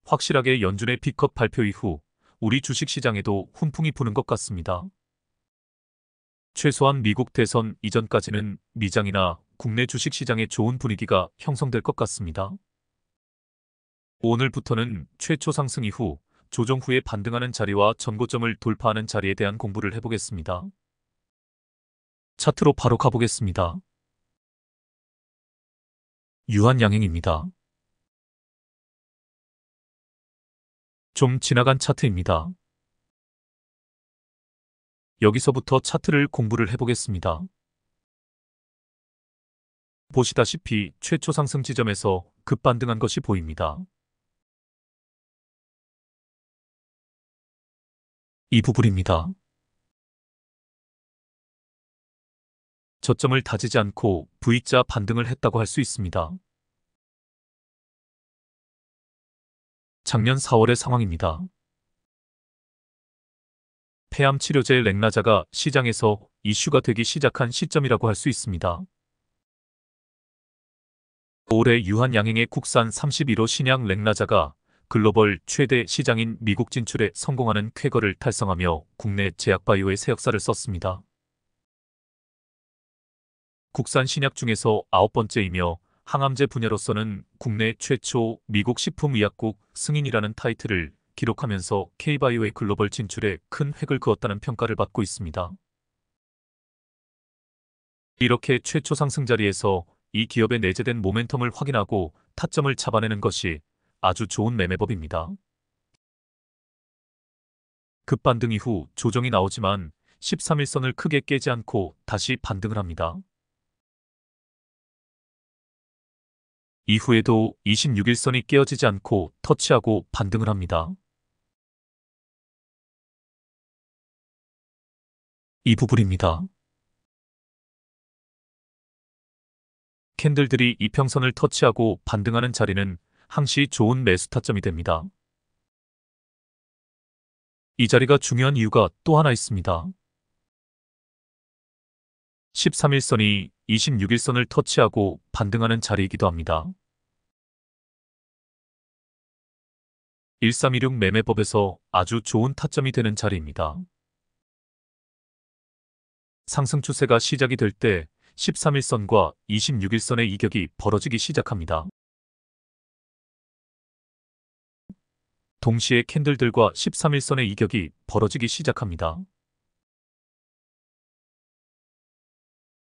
확실하게 연준의 B컵 발표 이후 우리 주식시장에도 훈풍이 부는 것 같습니다. 최소한 미국 대선 이전까지는 미장이나 국내 주식시장에 좋은 분위기가 형성될 것 같습니다. 오늘부터는 최초 상승 이후 조정 후에 반등하는 자리와 전고점을 돌파하는 자리에 대한 공부를 해보겠습니다. 차트로 바로 가보겠습니다. 유한양행입니다. 좀 지나간 차트입니다. 여기서부터 차트를 공부를 해보겠습니다. 보시다시피 최초 상승 지점에서 급반등한 것이 보입니다. 이 부분입니다. 저점을 다지지 않고 V자 반등을 했다고 할 수 있습니다. 작년 4월의 상황입니다. 폐암 치료제 렉나자가 시장에서 이슈가 되기 시작한 시점이라고 할 수 있습니다. 올해 유한양행의 국산 31호 신약 렉나자가 글로벌 최대 시장인 미국 진출에 성공하는 쾌거를 달성하며 국내 제약바이오의 새 역사를 썼습니다. 국산 신약 중에서 9번째이며 항암제 분야로서는 국내 최초 미국 식품의약국 승인이라는 타이틀을 기록하면서 K바이오의 글로벌 진출에 큰 획을 그었다는 평가를 받고 있습니다. 이렇게 최초 상승 자리에서 이 기업의 내재된 모멘텀을 확인하고 타점을 잡아내는 것이 아주 좋은 매매법입니다. 급반등 이후 조정이 나오지만 13일선을 크게 깨지 않고 다시 반등을 합니다. 이후에도 26일선이 깨어지지 않고 터치하고 반등을 합니다. 이 부분입니다. 캔들들이 이평선을 터치하고 반등하는 자리는 항시 좋은 매수 타점이 됩니다. 이 자리가 중요한 이유가 또 하나 있습니다. 13일선이 26일선을 터치하고 반등하는 자리이기도 합니다. 1316 매매법에서 아주 좋은 타점이 되는 자리입니다. 상승 추세가 시작이 될 때 13일선과 26일선의 이격이 벌어지기 시작합니다. 동시에 캔들들과 13일선의 이격이 벌어지기 시작합니다.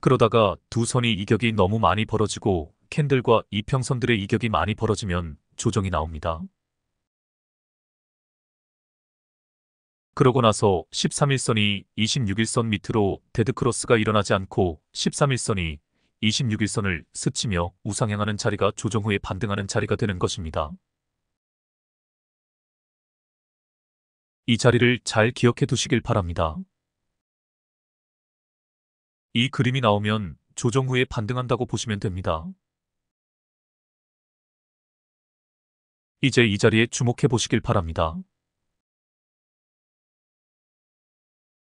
그러다가 두 선이 이격이 너무 많이 벌어지고 캔들과 이평선들의 이격이 많이 벌어지면 조정이 나옵니다. 그러고 나서 13일선이 26일선 밑으로 데드크로스가 일어나지 않고 13일선이 26일선을 스치며 우상향하는 자리가 조정 후에 반등하는 자리가 되는 것입니다. 이 자리를 잘 기억해 두시길 바랍니다. 이 그림이 나오면 조정 후에 반등한다고 보시면 됩니다. 이제 이 자리에 주목해 보시길 바랍니다.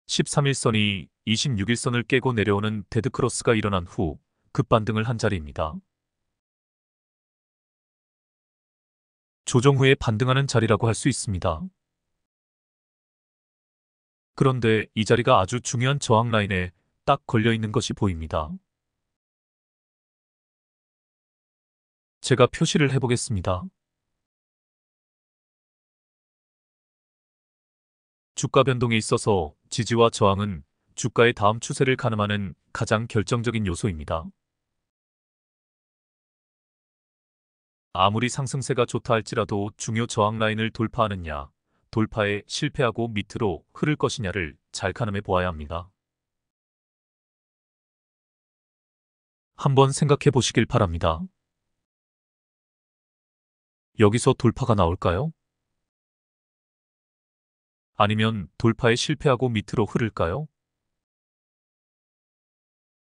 13일선이 26일선을 깨고 내려오는 데드크로스가 일어난 후 급반등을 한 자리입니다. 조정 후에 반등하는 자리라고 할 수 있습니다. 그런데 이 자리가 아주 중요한 저항 라인에 딱 걸려 있는 것이 보입니다. 제가 표시를 해보겠습니다. 주가 변동에 있어서 지지와 저항은 주가의 다음 추세를 가늠하는 가장 결정적인 요소입니다. 아무리 상승세가 좋다 할지라도 중요 저항 라인을 돌파하느냐, 돌파에 실패하고 밑으로 흐를 것이냐를 잘 가늠해 보아야 합니다. 한번 생각해 보시길 바랍니다. 여기서 돌파가 나올까요? 아니면 돌파에 실패하고 밑으로 흐를까요?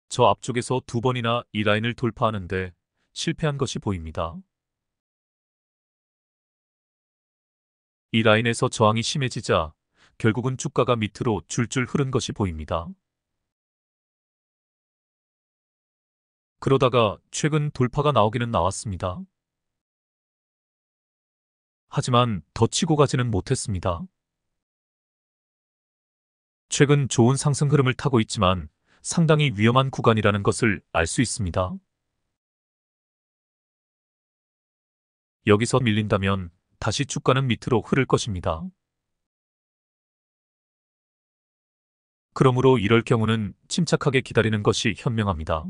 저 앞쪽에서 두 번이나 이 라인을 돌파하는데 실패한 것이 보입니다. 이 라인에서 저항이 심해지자 결국은 주가가 밑으로 줄줄 흐른 것이 보입니다. 그러다가 최근 돌파가 나오기는 나왔습니다. 하지만 더 치고 가지는 못했습니다. 최근 좋은 상승 흐름을 타고 있지만 상당히 위험한 구간이라는 것을 알 수 있습니다. 여기서 밀린다면 다시 주가는 밑으로 흐를 것입니다. 그러므로 이럴 경우는 침착하게 기다리는 것이 현명합니다.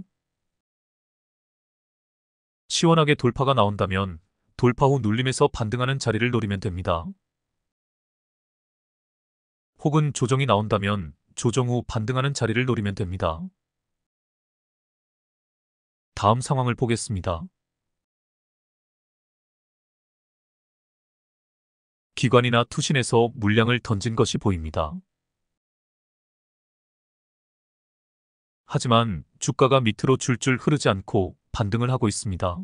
시원하게 돌파가 나온다면 돌파 후 눌림에서 반등하는 자리를 노리면 됩니다. 혹은 조정이 나온다면 조정 후 반등하는 자리를 노리면 됩니다. 다음 상황을 보겠습니다. 기관이나 투신에서 물량을 던진 것이 보입니다. 하지만 주가가 밑으로 줄줄 흐르지 않고 반등을 하고 있습니다.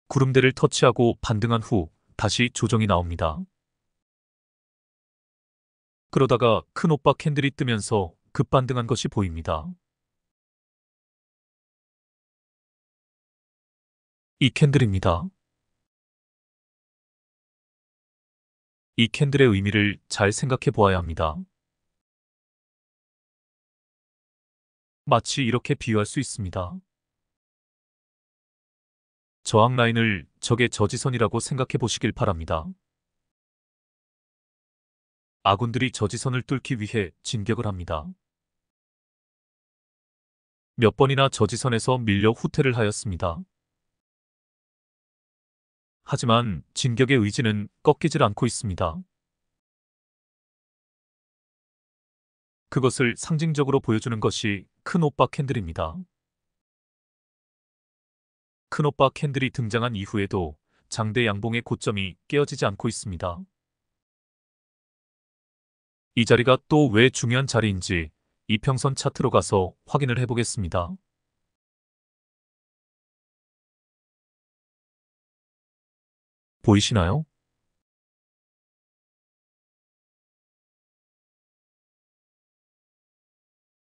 구름대를 터치하고 반등한 후 다시 조정이 나옵니다. 그러다가 큰 오빠 캔들이 뜨면서 급반등한 것이 보입니다. 이 캔들입니다. 이 캔들의 의미를 잘 생각해 보아야 합니다. 마치 이렇게 비유할 수 있습니다. 저항 라인을 적의 저지선이라고 생각해 보시길 바랍니다. 아군들이 저지선을 뚫기 위해 진격을 합니다. 몇 번이나 저지선에서 밀려 후퇴를 하였습니다. 하지만 진격의 의지는 꺾이질 않고 있습니다. 그것을 상징적으로 보여주는 것이 큰 오빠 캔들입니다. 큰 오빠 캔들이 등장한 이후에도 장대 양봉의 고점이 깨어지지 않고 있습니다. 이 자리가 또 왜 중요한 자리인지 이평선 차트로 가서 확인을 해보겠습니다. 보이시나요?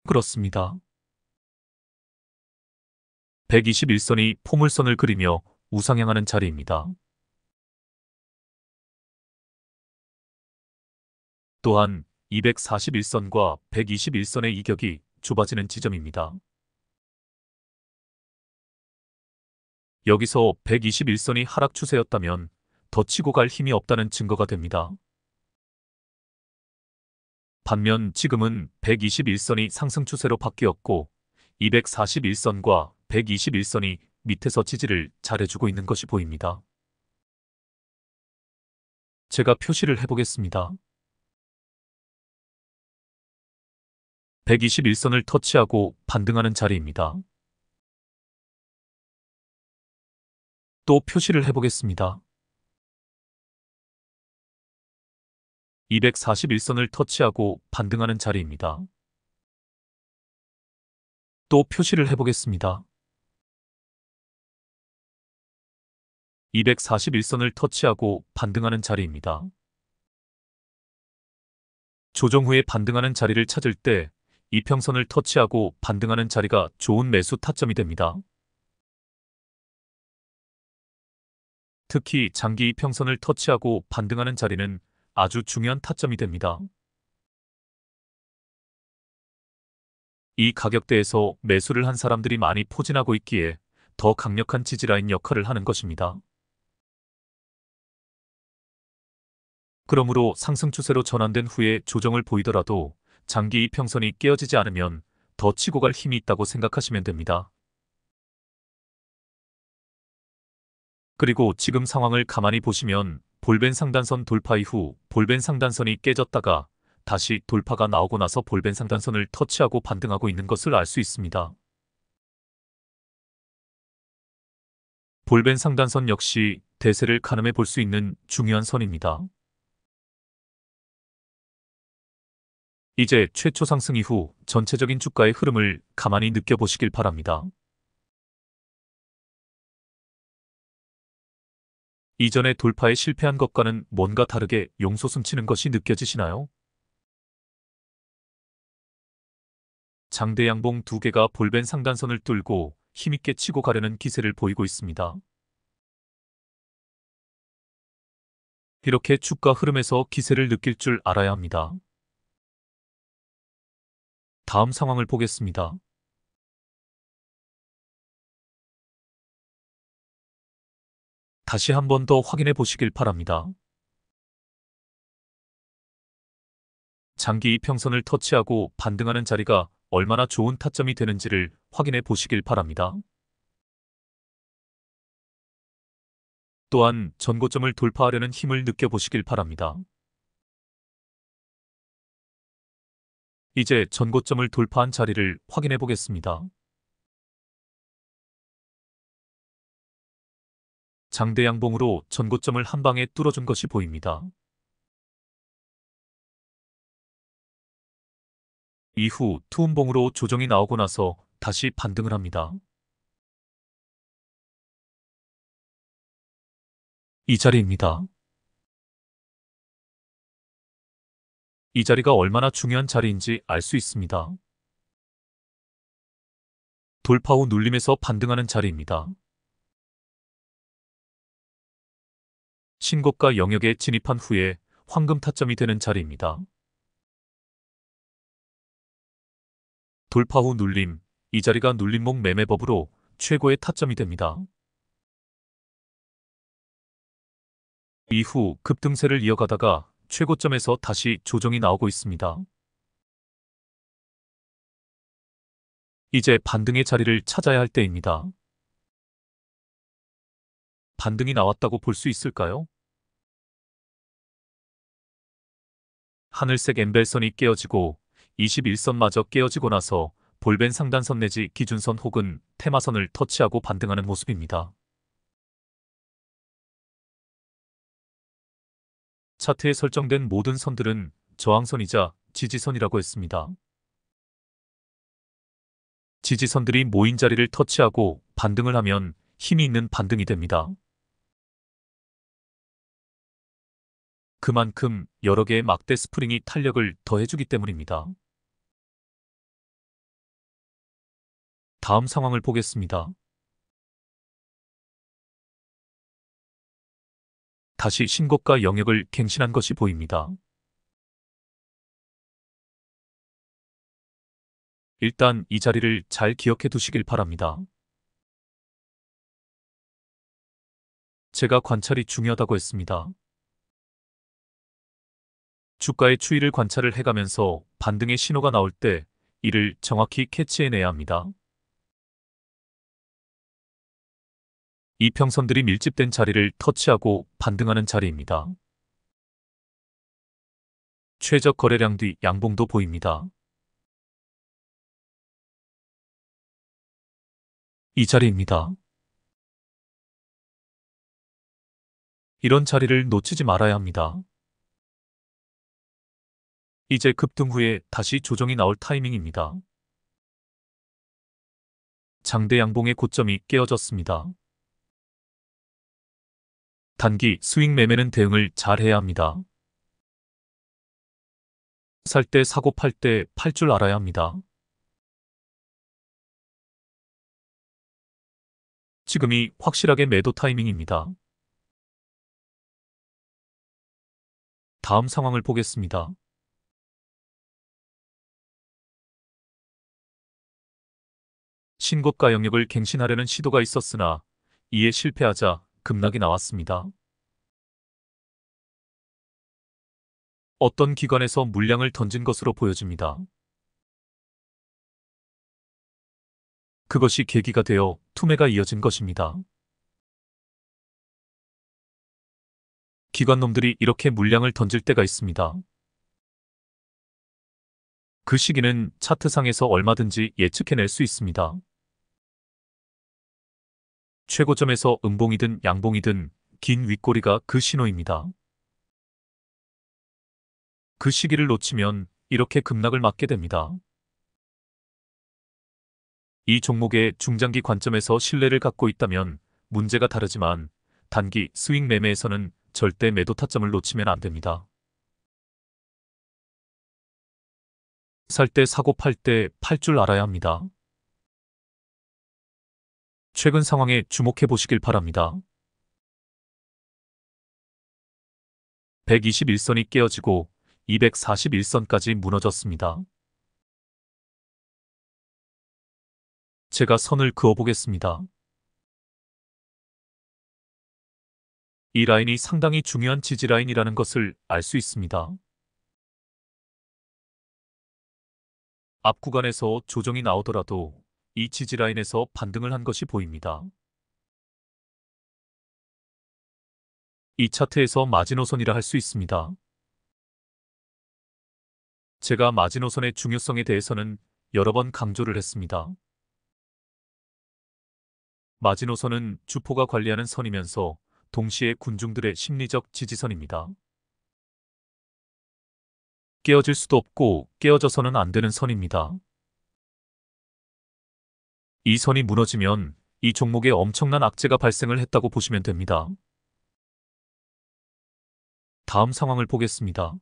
그렇습니다. 121선이 포물선을 그리며 우상향하는 자리입니다. 또한 241선과 121선의 이격이 좁아지는 지점입니다. 여기서 121선이 하락 추세였다면 더 치고 갈 힘이 없다는 증거가 됩니다. 반면 지금은 121선이 상승 추세로 바뀌었고 241선과 121선이 밑에서 지지를 잘해주고 있는 것이 보입니다. 제가 표시를 해보겠습니다. 121선을 터치하고 반등하는 자리입니다. 또 표시를 해보겠습니다. 241선을 터치하고 반등하는 자리입니다. 또 표시를 해보겠습니다. 241선을 터치하고 반등하는 자리입니다. 조정 후에 반등하는 자리를 찾을 때 이평선을 터치하고 반등하는 자리가 좋은 매수 타점이 됩니다. 특히 장기 이평선을 터치하고 반등하는 자리는 아주 중요한 타점이 됩니다. 이 가격대에서 매수를 한 사람들이 많이 포진하고 있기에 더 강력한 지지라인 역할을 하는 것입니다. 그러므로 상승 추세로 전환된 후에 조정을 보이더라도 장기 이평선이 깨어지지 않으면 더 치고 갈 힘이 있다고 생각하시면 됩니다. 그리고 지금 상황을 가만히 보시면 볼벤 상단선 돌파 이후 볼벤 상단선이 깨졌다가 다시 돌파가 나오고 나서 볼벤 상단선을 터치하고 반등하고 있는 것을 알 수 있습니다. 볼벤 상단선 역시 대세를 가늠해 볼 수 있는 중요한 선입니다. 이제 최초 상승 이후 전체적인 주가의 흐름을 가만히 느껴보시길 바랍니다. 이전에 돌파에 실패한 것과는 뭔가 다르게 용솟음치는 것이 느껴지시나요? 장대 양봉 두 개가 볼벤 상단선을 뚫고 힘있게 치고 가려는 기세를 보이고 있습니다. 이렇게 주가 흐름에서 기세를 느낄 줄 알아야 합니다. 다음 상황을 보겠습니다. 다시 한 번 더 확인해 보시길 바랍니다. 장기 이평선을 터치하고 반등하는 자리가 얼마나 좋은 타점이 되는지를 확인해 보시길 바랍니다. 또한 전고점을 돌파하려는 힘을 느껴보시길 바랍니다. 이제 전고점을 돌파한 자리를 확인해 보겠습니다. 장대 양봉으로 전고점을 한 방에 뚫어준 것이 보입니다. 이후 투움봉으로 조정이 나오고 나서 다시 반등을 합니다. 이 자리입니다. 이 자리가 얼마나 중요한 자리인지 알 수 있습니다. 돌파 후 눌림에서 반등하는 자리입니다. 신고가 영역에 진입한 후에 황금 타점이 되는 자리입니다. 돌파 후 눌림, 이 자리가 눌림목 매매법으로 최고의 타점이 됩니다. 이후 급등세를 이어가다가 최고점에서 다시 조정이 나오고 있습니다. 이제 반등의 자리를 찾아야 할 때입니다. 반등이 나왔다고 볼 수 있을까요? 하늘색 엠벨선이 깨어지고 21선마저 깨어지고 나서 볼벤 상단선 내지 기준선 혹은 테마선을 터치하고 반등하는 모습입니다. 차트에 설정된 모든 선들은 저항선이자 지지선이라고 했습니다. 지지선들이 모인 자리를 터치하고 반등을 하면 힘이 있는 반등이 됩니다. 그만큼 여러 개의 막대 스프링이 탄력을 더해주기 때문입니다. 다음 상황을 보겠습니다. 다시 신고가 영역을 갱신한 것이 보입니다. 일단 이 자리를 잘 기억해 두시길 바랍니다. 제가 관찰이 중요하다고 했습니다. 주가의 추이를 관찰을 해가면서 반등의 신호가 나올 때 이를 정확히 캐치해내야 합니다. 이평선들이 밀집된 자리를 터치하고 반등하는 자리입니다. 최적 거래량 뒤 양봉도 보입니다. 이 자리입니다. 이런 자리를 놓치지 말아야 합니다. 이제 급등 후에 다시 조정이 나올 타이밍입니다. 장대 양봉의 고점이 깨어졌습니다. 단기 스윙 매매는 대응을 잘 해야 합니다. 살 때 사고 팔 때 팔 줄 알아야 합니다. 지금이 확실하게 매도 타이밍입니다. 다음 상황을 보겠습니다. 신고가 영역을 갱신하려는 시도가 있었으나 이에 실패하자 급락이 나왔습니다. 어떤 기관에서 물량을 던진 것으로 보여집니다. 그것이 계기가 되어 투매가 이어진 것입니다. 기관놈들이 이렇게 물량을 던질 때가 있습니다. 그 시기는 차트상에서 얼마든지 예측해낼 수 있습니다. 최고점에서 음봉이든 양봉이든 긴 윗꼬리가 그 신호입니다. 그 시기를 놓치면 이렇게 급락을 맞게 됩니다. 이 종목의 중장기 관점에서 신뢰를 갖고 있다면 문제가 다르지만 단기 스윙 매매에서는 절대 매도 타점을 놓치면 안 됩니다. 살 때 사고 팔 때 팔 줄 알아야 합니다. 최근 상황에 주목해 보시길 바랍니다. 121선이 깨어지고 241선까지 무너졌습니다. 제가 선을 그어보겠습니다. 이 라인이 상당히 중요한 지지라인이라는 것을 알 수 있습니다. 앞 구간에서 조정이 나오더라도 이 지지라인에서 반등을 한 것이 보입니다. 이 차트에서 마지노선이라 할 수 있습니다. 제가 마지노선의 중요성에 대해서는 여러 번 강조를 했습니다. 마지노선은 주포가 관리하는 선이면서 동시에 군중들의 심리적 지지선입니다. 깨어질 수도 없고 깨어져서는 안 되는 선입니다. 이 선이 무너지면 이 종목에 엄청난 악재가 발생을 했다고 보시면 됩니다. 다음 상황을 보겠습니다.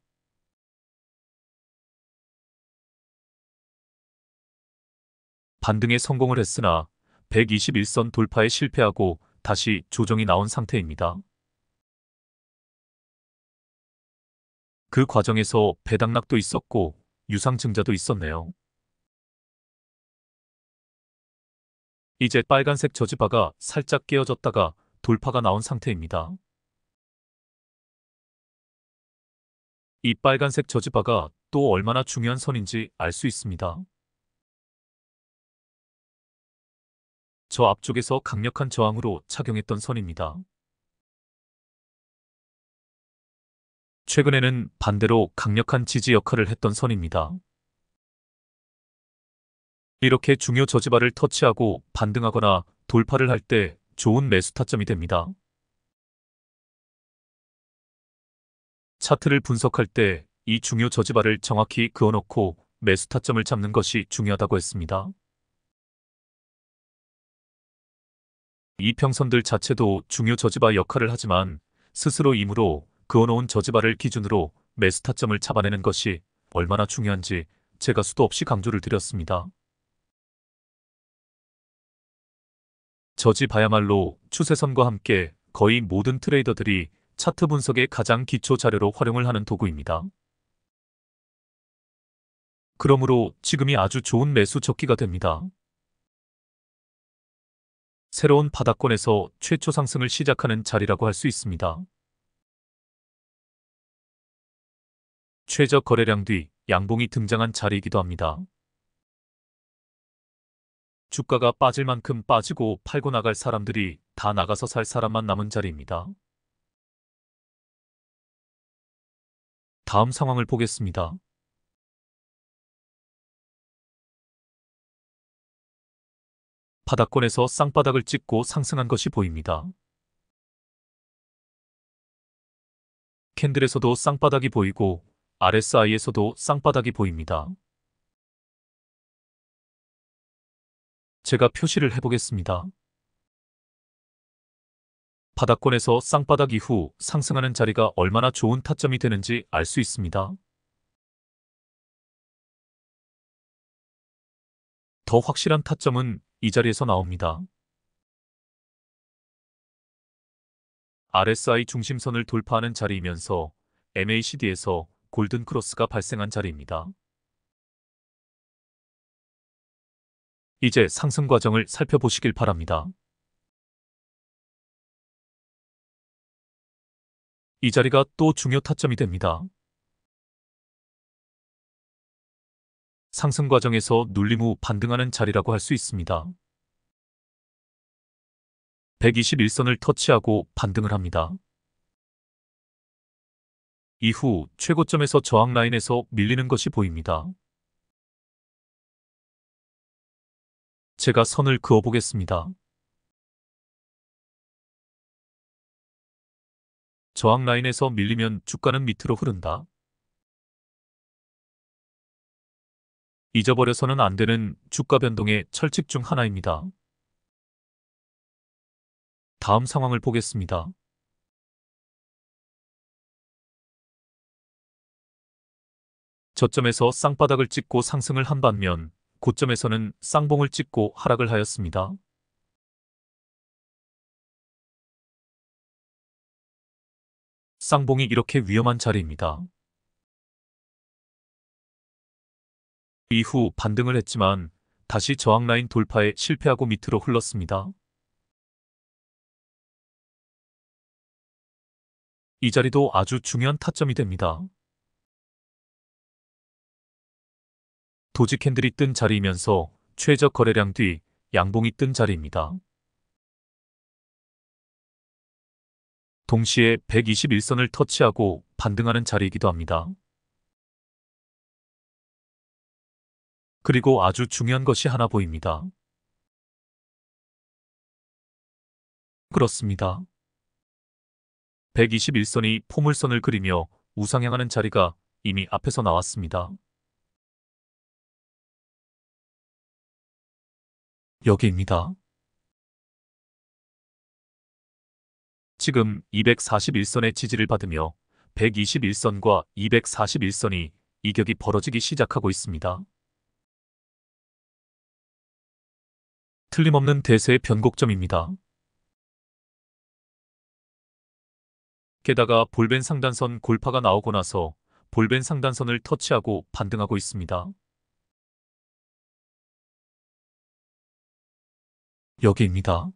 반등에 성공을 했으나 121선 돌파에 실패하고 다시 조정이 나온 상태입니다. 그 과정에서 배당락도 있었고 유상증자도 있었네요. 이제 빨간색 저지바가 살짝 깨어졌다가 돌파가 나온 상태입니다. 이 빨간색 저지바가 또 얼마나 중요한 선인지 알 수 있습니다. 저 앞쪽에서 강력한 저항으로 작용했던 선입니다. 최근에는 반대로 강력한 지지 역할을 했던 선입니다. 이렇게 중요 저지바를 터치하고 반등하거나 돌파를 할 때 좋은 매수 타점이 됩니다. 차트를 분석할 때 이 중요 저지바를 정확히 그어놓고 매수 타점을 잡는 것이 중요하다고 했습니다. 이평선들 자체도 중요 저지바 역할을 하지만 스스로 임으로 그어놓은 저지바를 기준으로 매수 타점을 잡아내는 것이 얼마나 중요한지 제가 수도 없이 강조를 드렸습니다. 저지바야말로 추세선과 함께 거의 모든 트레이더들이 차트 분석의 가장 기초 자료로 활용을 하는 도구입니다. 그러므로 지금이 아주 좋은 매수 적기가 됩니다. 새로운 바닥권에서 최초 상승을 시작하는 자리라고 할 수 있습니다. 최저 거래량 뒤 양봉이 등장한 자리이기도 합니다. 주가가 빠질 만큼 빠지고 팔고 나갈 사람들이 다 나가서 살 사람만 남은 자리입니다. 다음 상황을 보겠습니다. 바닥권에서 쌍바닥을 찍고 상승한 것이 보입니다. 캔들에서도 쌍바닥이 보이고 RSI에서도 쌍바닥이 보입니다. 제가 표시를 해보겠습니다. 바닥권에서 쌍바닥 이후 상승하는 자리가 얼마나 좋은 타점이 되는지 알 수 있습니다. 더 확실한 타점은 이 자리에서 나옵니다. RSI 중심선을 돌파하는 자리이면서 MACD에서 골든 크로스가 발생한 자리입니다. 이제 상승 과정을 살펴보시길 바랍니다. 이 자리가 또 중요 타점이 됩니다. 상승 과정에서 눌림 후 반등하는 자리라고 할 수 있습니다. 121선을 터치하고 반등을 합니다. 이후 최고점에서 저항 라인에서 밀리는 것이 보입니다. 제가 선을 그어보겠습니다. 저항 라인에서 밀리면 주가는 밑으로 흐른다. 잊어버려서는 안 되는 주가 변동의 철칙 중 하나입니다. 다음 상황을 보겠습니다. 저점에서 쌍바닥을 찍고 상승을 한 반면 고점에서는 쌍봉을 찍고 하락을 하였습니다. 쌍봉이 이렇게 위험한 자리입니다. 이후 반등을 했지만 다시 저항 라인 돌파에 실패하고 밑으로 흘렀습니다. 이 자리도 아주 중요한 타점이 됩니다. 도지 캔들이 뜬 자리이면서 최저 거래량 뒤 양봉이 뜬 자리입니다. 동시에 121선을 터치하고 반등하는 자리이기도 합니다. 그리고 아주 중요한 것이 하나 보입니다. 그렇습니다. 121선이 포물선을 그리며 우상향하는 자리가 이미 앞에서 나왔습니다. 여기입니다. 지금 241선의 지지를 받으며 121선과 241선이 이격이 벌어지기 시작하고 있습니다. 틀림없는 대세의 변곡점입니다. 게다가 볼벤 상단선 골파가 나오고 나서 볼벤 상단선을 터치하고 반등하고 있습니다. 여기입니다.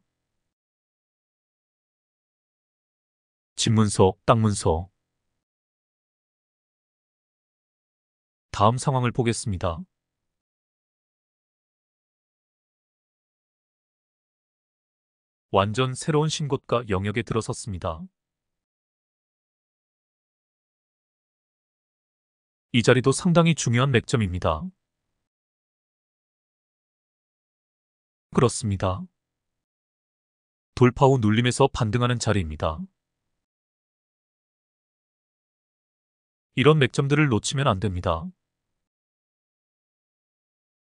집문서, 땅문서. 다음 상황을 보겠습니다. 완전 새로운 신고가 영역에 들어섰습니다. 이 자리도 상당히 중요한 맥점입니다. 그렇습니다. 돌파 후 눌림에서 반등하는 자리입니다. 이런 맥점들을 놓치면 안 됩니다.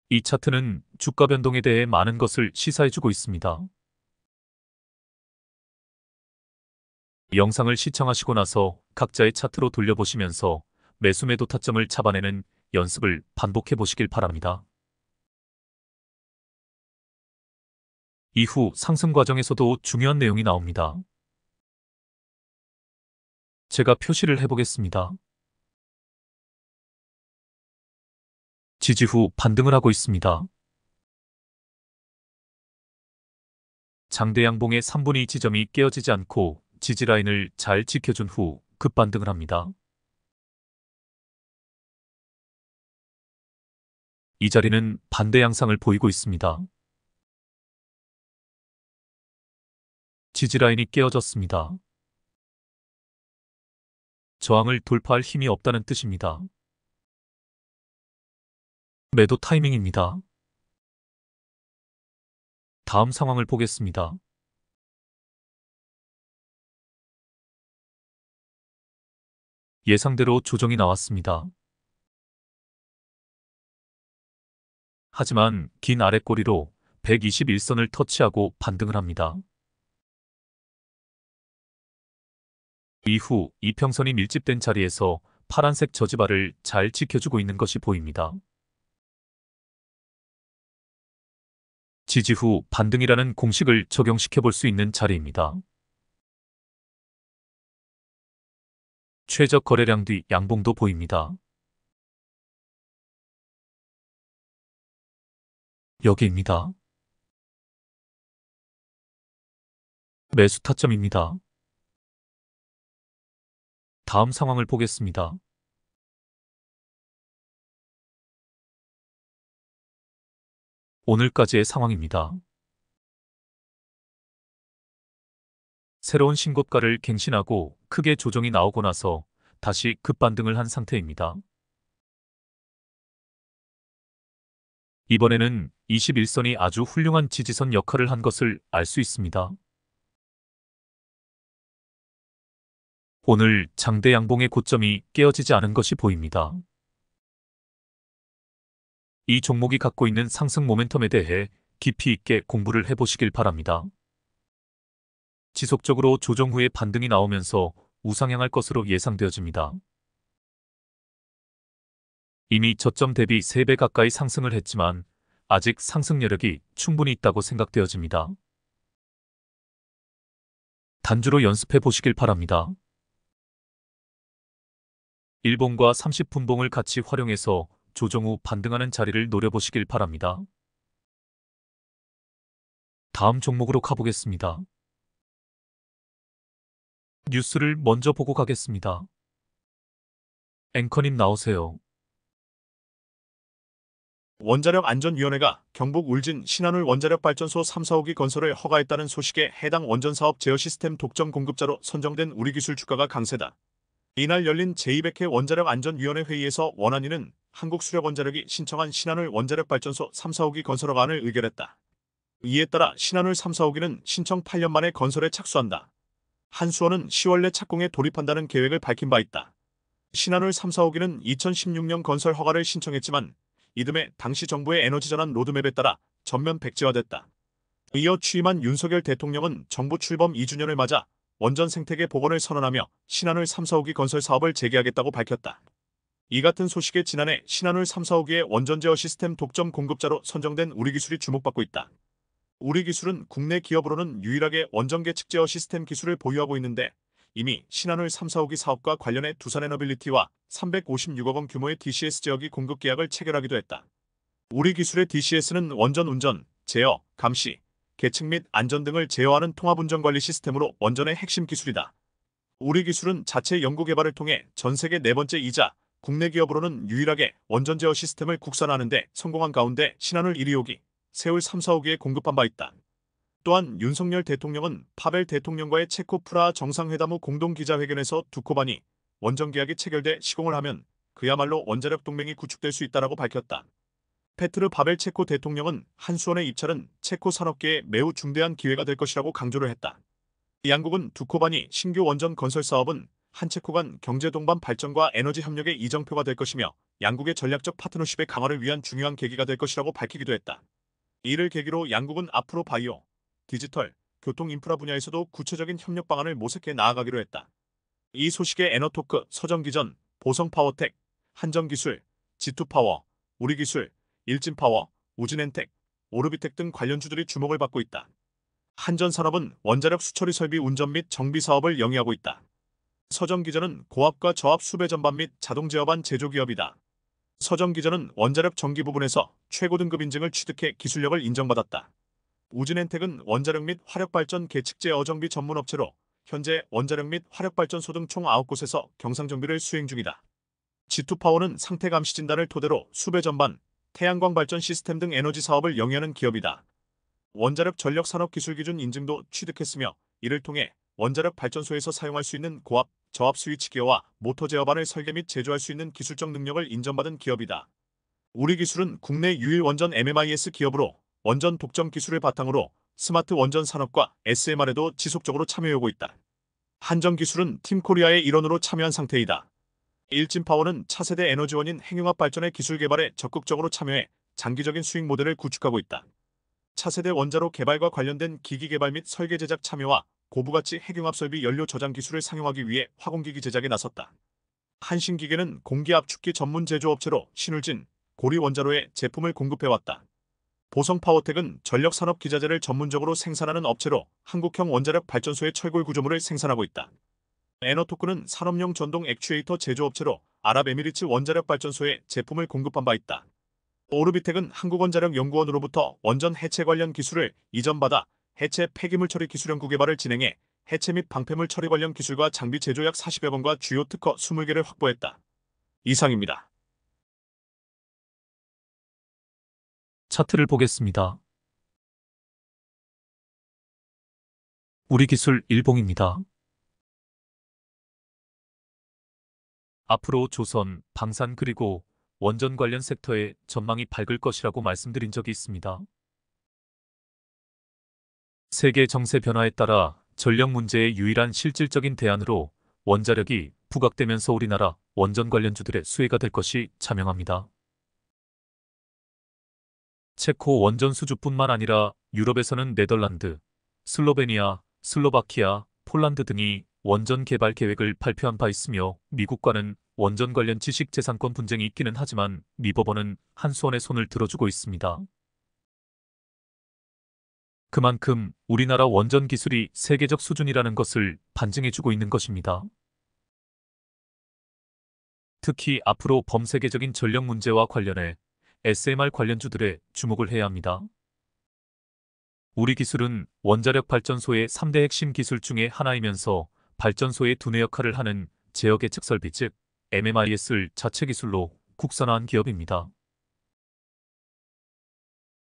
이 차트는 주가 변동에 대해 많은 것을 시사해주고 있습니다. 영상을 시청하시고 나서 각자의 차트로 돌려보시면서 매수 매도 타점을 잡아내는 연습을 반복해 보시길 바랍니다. 이후 상승 과정에서도 중요한 내용이 나옵니다. 제가 표시를 해보겠습니다. 지지 후 반등을 하고 있습니다. 장대 양봉의 3분의 2 지점이 깨어지지 않고 지지 라인을 잘 지켜준 후 급반등을 합니다. 이 자리는 반대 양상을 보이고 있습니다. 지지 라인이 깨어졌습니다. 저항을 돌파할 힘이 없다는 뜻입니다. 매도 타이밍입니다. 다음 상황을 보겠습니다. 예상대로 조정이 나왔습니다. 하지만 긴 아랫꼬리로 121선을 터치하고 반등을 합니다. 이후 이평선이 밀집된 자리에서 파란색 저지발을 잘 지켜주고 있는 것이 보입니다. 지지 후 반등이라는 공식을 적용시켜 볼 수 있는 자리입니다. 최저 거래량 뒤 양봉도 보입니다. 여기입니다. 매수 타점입니다. 다음 상황을 보겠습니다. 오늘까지의 상황입니다. 새로운 신고가를 갱신하고 크게 조정이 나오고 나서 다시 급반등을 한 상태입니다. 이번에는 21선이 아주 훌륭한 지지선 역할을 한 것을 알 수 있습니다. 오늘 장대 양봉의 고점이 깨어지지 않은 것이 보입니다. 이 종목이 갖고 있는 상승 모멘텀에 대해 깊이 있게 공부를 해보시길 바랍니다. 지속적으로 조정 후에 반등이 나오면서 우상향할 것으로 예상되어집니다. 이미 저점 대비 3배 가까이 상승을 했지만 아직 상승 여력이 충분히 있다고 생각되어집니다. 단주로 연습해 보시길 바랍니다. 일본과 30분봉을 같이 활용해서 조정 후 반등하는 자리를 노려보시길 바랍니다. 다음 종목으로 가보겠습니다. 뉴스를 먼저 보고 가겠습니다. 앵커님 나오세요. 원자력안전위원회가 경북 울진 신한울 원자력발전소 3, 4호기 건설을 허가했다는 소식에 해당 원전사업 제어 시스템 독점 공급자로 선정된 우리기술 주가가 강세다. 이날 열린 제200회 원자력안전위원회 회의에서 원안위는 한국수력원자력이 신청한 신한울 원자력발전소 3, 4호기 건설 허가안을 의결했다. 이에 따라 신한울 3, 4호기는 신청 8년 만에 건설에 착수한다. 한수원은 10월 내 착공에 돌입한다는 계획을 밝힌 바 있다. 신한울 3, 4호기는 2016년 건설 허가를 신청했지만 이듬해 당시 정부의 에너지전환 로드맵에 따라 전면 백지화됐다. 이어 취임한 윤석열 대통령은 정부 출범 2주년을 맞아 원전 생태계 복원을 선언하며 신한울 3, 4호기 건설 사업을 재개하겠다고 밝혔다. 이 같은 소식에 지난해 신한울 3, 4호기의 원전 제어 시스템 독점 공급자로 선정된 우리기술이 주목받고 있다. 우리기술은 국내 기업으로는 유일하게 원전계 측 제어 시스템 기술을 보유하고 있는데 이미 신한울 3, 4호기 사업과 관련해 두산에너빌리티와 356억 원 규모의 DCS 제어기 공급 계약을 체결하기도 했다. 우리기술의 DCS는 원전 운전, 제어, 감시, 계측 및 안전 등을 제어하는 통합운전관리 시스템으로 원전의 핵심 기술이다. 우리기술은 자체 연구개발을 통해 전 세계 네 번째이자 국내 기업으로는 유일하게 원전 제어 시스템을 국산화하는 데 성공한 가운데 신한울 1, 2호기, 세울 3, 4호기에 공급한 바 있다. 또한 윤석열 대통령은 파벨 대통령과의 체코 프라하 정상회담 후 공동기자회견에서 두코반이 원전 계약이 체결돼 시공을 하면 그야말로 원자력 동맹이 구축될 수 있다라고 밝혔다. 페트르 바벨 체코 대통령은 한수원의 입찰은 체코 산업계에 매우 중대한 기회가 될 것이라고 강조를 했다. 양국은 두코반이 신규 원전 건설 사업은 한체코 간 경제동반 발전과 에너지 협력의 이정표가 될 것이며 양국의 전략적 파트너십의 강화를 위한 중요한 계기가 될 것이라고 밝히기도 했다. 이를 계기로 양국은 앞으로 바이오, 디지털, 교통 인프라 분야에서도 구체적인 협력 방안을 모색해 나아가기로 했다. 이 소식에 에너토크, 서정기전, 보성파워텍, 한정기술, G2파워, 우리기술, 일진파워, 우진엔텍, 오르비텍 등 관련주들이 주목을 받고 있다. 한전산업은 원자력 수처리 설비 운전 및 정비 사업을 영위하고 있다. 서정기전은 고압과 저압 수배 전반 및 자동 제어반 제조기업이다. 서정기전은 원자력 전기 부분에서 최고 등급 인증을 취득해 기술력을 인정받았다. 우진엔텍은 원자력 및 화력발전 계측제 어정비 전문 업체로 현재 원자력 및 화력발전소 등 총 9곳에서 경상정비를 수행 중이다. G2파워는 상태 감시 진단을 토대로 수배 전반, 태양광 발전 시스템 등 에너지 사업을 영위하는 기업이다. 원자력 전력 산업 기술 기준 인증도 취득했으며 이를 통해 원자력 발전소에서 사용할 수 있는 고압, 저압 스위치 기어와 모터 제어반을 설계 및 제조할 수 있는 기술적 능력을 인정받은 기업이다. 우리기술은 국내 유일 원전 MMIS 기업으로 원전 독점 기술을 바탕으로 스마트 원전 산업과 SMR에도 지속적으로 참여해오고 있다. 한정기술은 팀코리아의 일원으로 참여한 상태이다. 일진파워는 차세대 에너지원인 핵융합 발전의 기술 개발에 적극적으로 참여해 장기적인 수익 모델을 구축하고 있다. 차세대 원자로 개발과 관련된 기기 개발 및 설계 제작 참여와 고부가치 핵융합 설비 연료 저장 기술을 상용하기 위해 화공기기 제작에 나섰다. 한신기계는 공기 압축기 전문 제조업체로 신울진, 고리원자로에 제품을 공급해왔다. 보성파워텍은 전력산업 기자재를 전문적으로 생산하는 업체로 한국형 원자력 발전소의 철골 구조물을 생산하고 있다. 에너토크는 산업용 전동 액추에이터 제조업체로 아랍에미리츠 원자력 발전소에 제품을 공급한 바 있다. 오르비텍은 한국원자력연구원으로부터 원전 해체 관련 기술을 이전받아 해체 폐기물 처리 기술 연구 개발을 진행해 해체 및 방패물 처리 관련 기술과 장비 제조 약 40여 건과 주요 특허 20개를 확보했다. 이상입니다. 차트를 보겠습니다. 우리기술 일봉입니다. 앞으로 조선, 방산 그리고 원전 관련 섹터의 전망이 밝을 것이라고 말씀드린 적이 있습니다. 세계 정세 변화에 따라 전력 문제의 유일한 실질적인 대안으로 원자력이 부각되면서 우리나라 원전 관련주들의 수혜가 될 것이 자명합니다. 체코 원전 수주뿐만 아니라 유럽에서는 네덜란드, 슬로베니아, 슬로바키아, 폴란드 등이 원전 개발 계획을 발표한 바 있으며 미국과는 원전 관련 지식재산권 분쟁이 있기는 하지만 미 법원은 한수원의 손을 들어주고 있습니다. 그만큼 우리나라 원전 기술이 세계적 수준이라는 것을 반증해주고 있는 것입니다. 특히 앞으로 범세계적인 전력 문제와 관련해 SMR 관련주들에 주목을 해야 합니다. 우리 기술은 원자력 발전소의 3대 핵심 기술 중의 하나이면서 발전소의 두뇌 역할을 하는 제어 계측 설비 즉 MMIS를 자체 기술로 국산화한 기업입니다.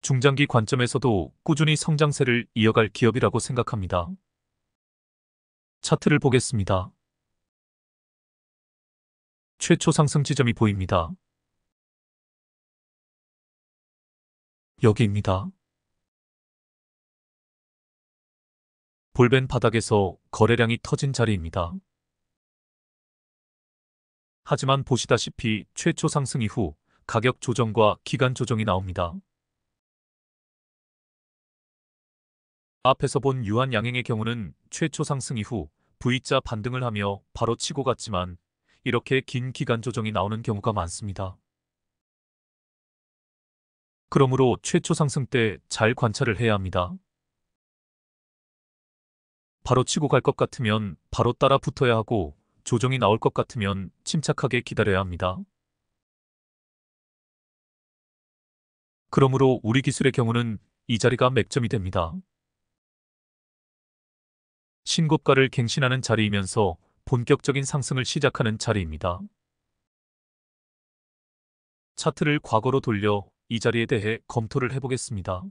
중장기 관점에서도 꾸준히 성장세를 이어갈 기업이라고 생각합니다. 차트를 보겠습니다. 최초 상승 지점이 보입니다. 여기입니다. 볼벤 바닥에서 거래량이 터진 자리입니다. 하지만 보시다시피 최초 상승 이후 가격 조정과 기간 조정이 나옵니다. 앞에서 본 유한 양행의 경우는 최초 상승 이후 V자 반등을 하며 바로 치고 갔지만 이렇게 긴 기간 조정이 나오는 경우가 많습니다. 그러므로 최초 상승 때 잘 관찰을 해야 합니다. 바로 치고 갈 것 같으면 바로 따라 붙어야 하고 조정이 나올 것 같으면 침착하게 기다려야 합니다. 그러므로 우리 기술의 경우는 이 자리가 맥점이 됩니다. 신고가를 갱신하는 자리이면서 본격적인 상승을 시작하는 자리입니다. 차트를 과거로 돌려 이 자리에 대해 검토를 해보겠습니다.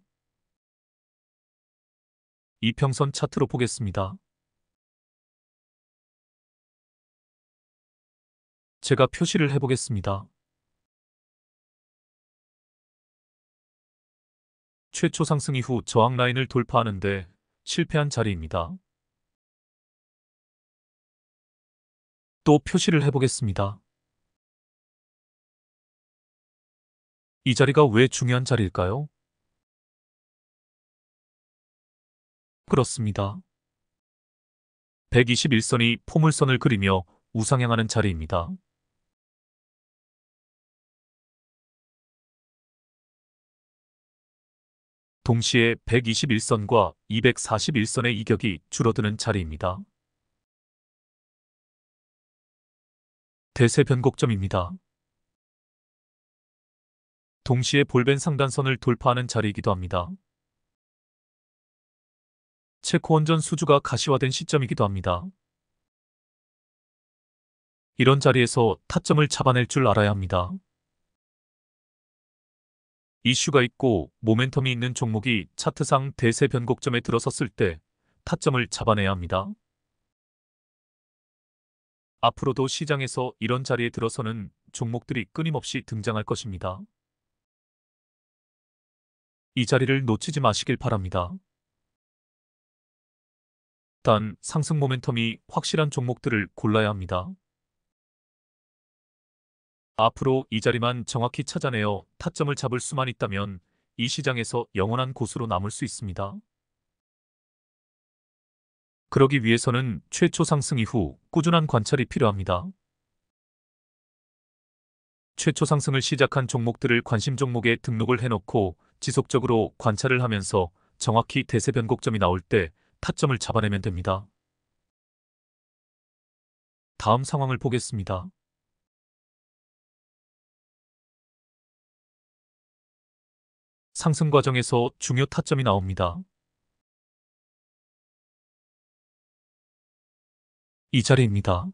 이평선 차트로 보겠습니다. 제가 표시를 해보겠습니다. 최초 상승 이후 저항 라인을 돌파하는데 실패한 자리입니다. 또 표시를 해보겠습니다. 이 자리가 왜 중요한 자리일까요? 그렇습니다. 121선이 포물선을 그리며 우상향하는 자리입니다. 동시에 121선과 241선의 이격이 줄어드는 자리입니다. 대세 변곡점입니다. 동시에 볼벤 상단선을 돌파하는 자리이기도 합니다. 체코 원전 수주가 가시화된 시점이기도 합니다. 이런 자리에서 타점을 잡아낼 줄 알아야 합니다. 이슈가 있고 모멘텀이 있는 종목이 차트상 대세 변곡점에 들어섰을 때 타점을 잡아내야 합니다. 앞으로도 시장에서 이런 자리에 들어서는 종목들이 끊임없이 등장할 것입니다. 이 자리를 놓치지 마시길 바랍니다. 단 상승 모멘텀이 확실한 종목들을 골라야 합니다. 앞으로 이 자리만 정확히 찾아내어 타점을 잡을 수만 있다면 이 시장에서 영원한 고수로 남을 수 있습니다. 그러기 위해서는 최초 상승 이후 꾸준한 관찰이 필요합니다. 최초 상승을 시작한 종목들을 관심 종목에 등록을 해놓고 지속적으로 관찰을 하면서 정확히 대세 변곡점이 나올 때 타점을 잡아내면 됩니다. 다음 상황을 보겠습니다. 상승 과정에서 중요 타점이 나옵니다. 이 자리입니다.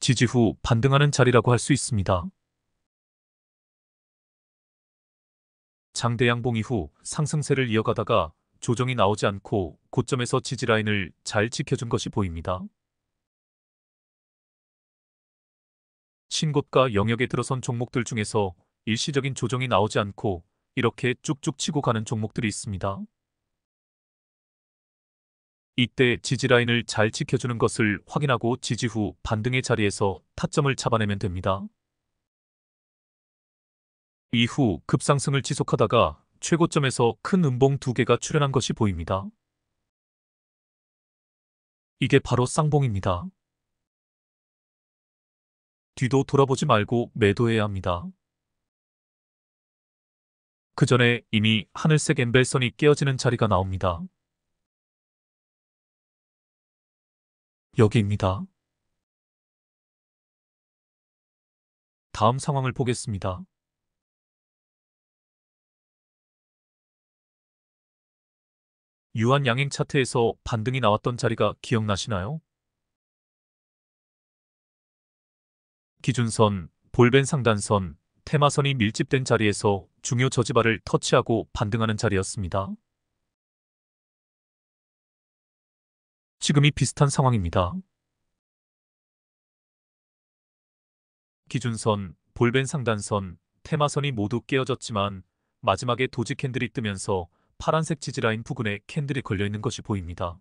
지지 후 반등하는 자리라고 할 수 있습니다. 장대 양봉 이후 상승세를 이어가다가 조정이 나오지 않고 고점에서 지지라인을 잘 지켜준 것이 보입니다. 신고가 영역에 들어선 종목들 중에서 일시적인 조정이 나오지 않고 이렇게 쭉쭉 치고 가는 종목들이 있습니다. 이때 지지라인을 잘 지켜주는 것을 확인하고 지지 후 반등의 자리에서 타점을 잡아내면 됩니다. 이후 급상승을 지속하다가 최고점에서 큰 음봉 2개가 출현한 것이 보입니다. 이게 바로 쌍봉입니다. 뒤도 돌아보지 말고 매도해야 합니다. 그 전에 이미 하늘색 엠벨선이 깨어지는 자리가 나옵니다. 여기입니다. 다음 상황을 보겠습니다. 유한 양행 차트에서 반등이 나왔던 자리가 기억나시나요? 기준선, 볼벤 상단선, 테마선이 밀집된 자리에서 중요 저지바를 터치하고 반등하는 자리였습니다. 지금이 비슷한 상황입니다. 기준선, 볼벤 상단선, 테마선이 모두 깨어졌지만 마지막에 도지 캔들이 뜨면서 파란색 지지라인 부근에 캔들이 걸려있는 것이 보입니다.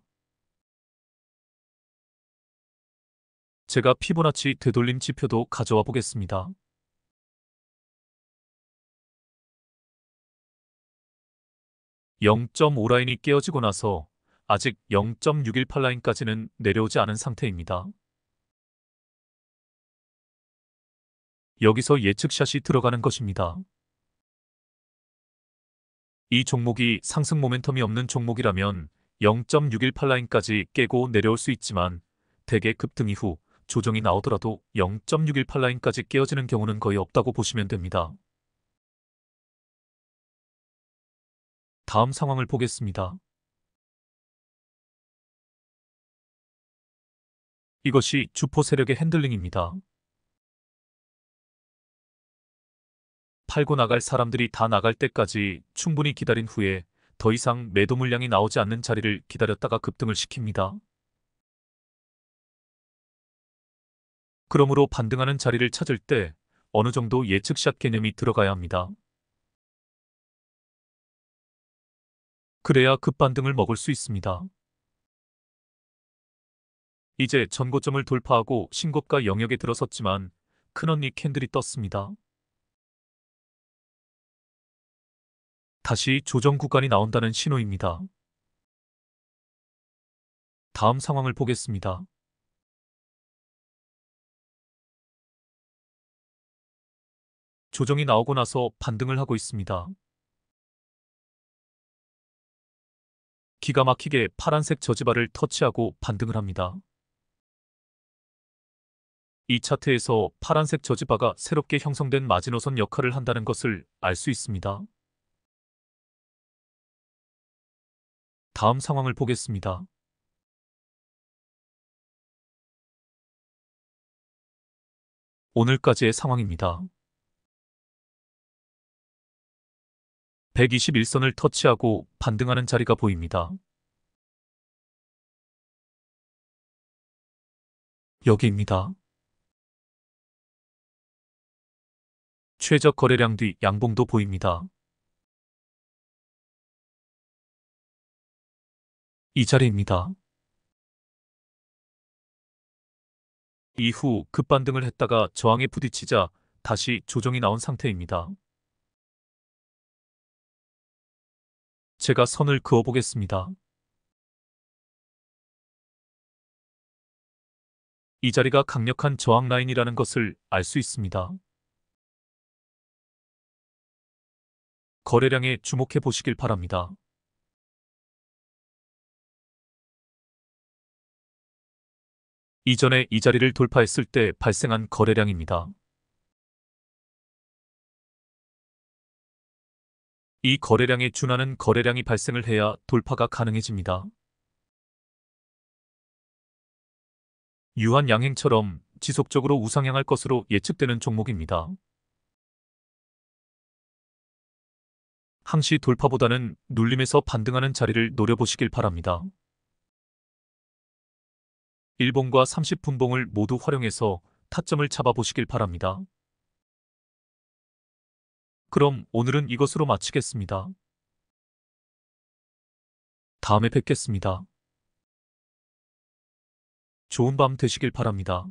제가 피보나치 되돌림 지표도 가져와 보겠습니다. 0.5 라인이 깨어지고 나서 아직 0.618 라인까지는 내려오지 않은 상태입니다. 여기서 예측샷이 들어가는 것입니다. 이 종목이 상승 모멘텀이 없는 종목이라면 0.618 라인까지 깨고 내려올 수 있지만 대개 급등 이후 조정이 나오더라도 0.618 라인까지 깨어지는 경우는 거의 없다고 보시면 됩니다. 다음 상황을 보겠습니다. 이것이 주포 세력의 핸들링입니다. 팔고 나갈 사람들이 다 나갈 때까지 충분히 기다린 후에 더 이상 매도 물량이 나오지 않는 자리를 기다렸다가 급등을 시킵니다. 그러므로 반등하는 자리를 찾을 때 어느 정도 예측샷 개념이 들어가야 합니다. 그래야 급반등을 먹을 수 있습니다. 이제 전고점을 돌파하고 신고가 영역에 들어섰지만 큰언니 캔들이 떴습니다. 다시 조정 구간이 나온다는 신호입니다. 다음 상황을 보겠습니다. 조정이 나오고 나서 반등을 하고 있습니다. 기가 막히게 파란색 저지바를 터치하고 반등을 합니다. 이 차트에서 파란색 저지바가 새롭게 형성된 마지노선 역할을 한다는 것을 알 수 있습니다. 다음 상황을 보겠습니다. 오늘까지의 상황입니다. 121선을 터치하고 반등하는 자리가 보입니다. 여기입니다. 최저 거래량 뒤 양봉도 보입니다. 이 자리입니다. 이후 급반등을 했다가 저항에 부딪히자 다시 조정이 나온 상태입니다. 제가 선을 그어보겠습니다. 이 자리가 강력한 저항 라인이라는 것을 알 수 있습니다. 거래량에 주목해 보시길 바랍니다. 이전에 이 자리를 돌파했을 때 발생한 거래량입니다. 이 거래량에 준하는 거래량이 발생을 해야 돌파가 가능해집니다. 유한 양행처럼 지속적으로 우상향할 것으로 예측되는 종목입니다. 항시 돌파보다는 눌림에서 반등하는 자리를 노려보시길 바랍니다. 일봉과 30분봉을 모두 활용해서 타점을 잡아보시길 바랍니다. 그럼 오늘은 이것으로 마치겠습니다. 다음에 뵙겠습니다. 좋은 밤 되시길 바랍니다.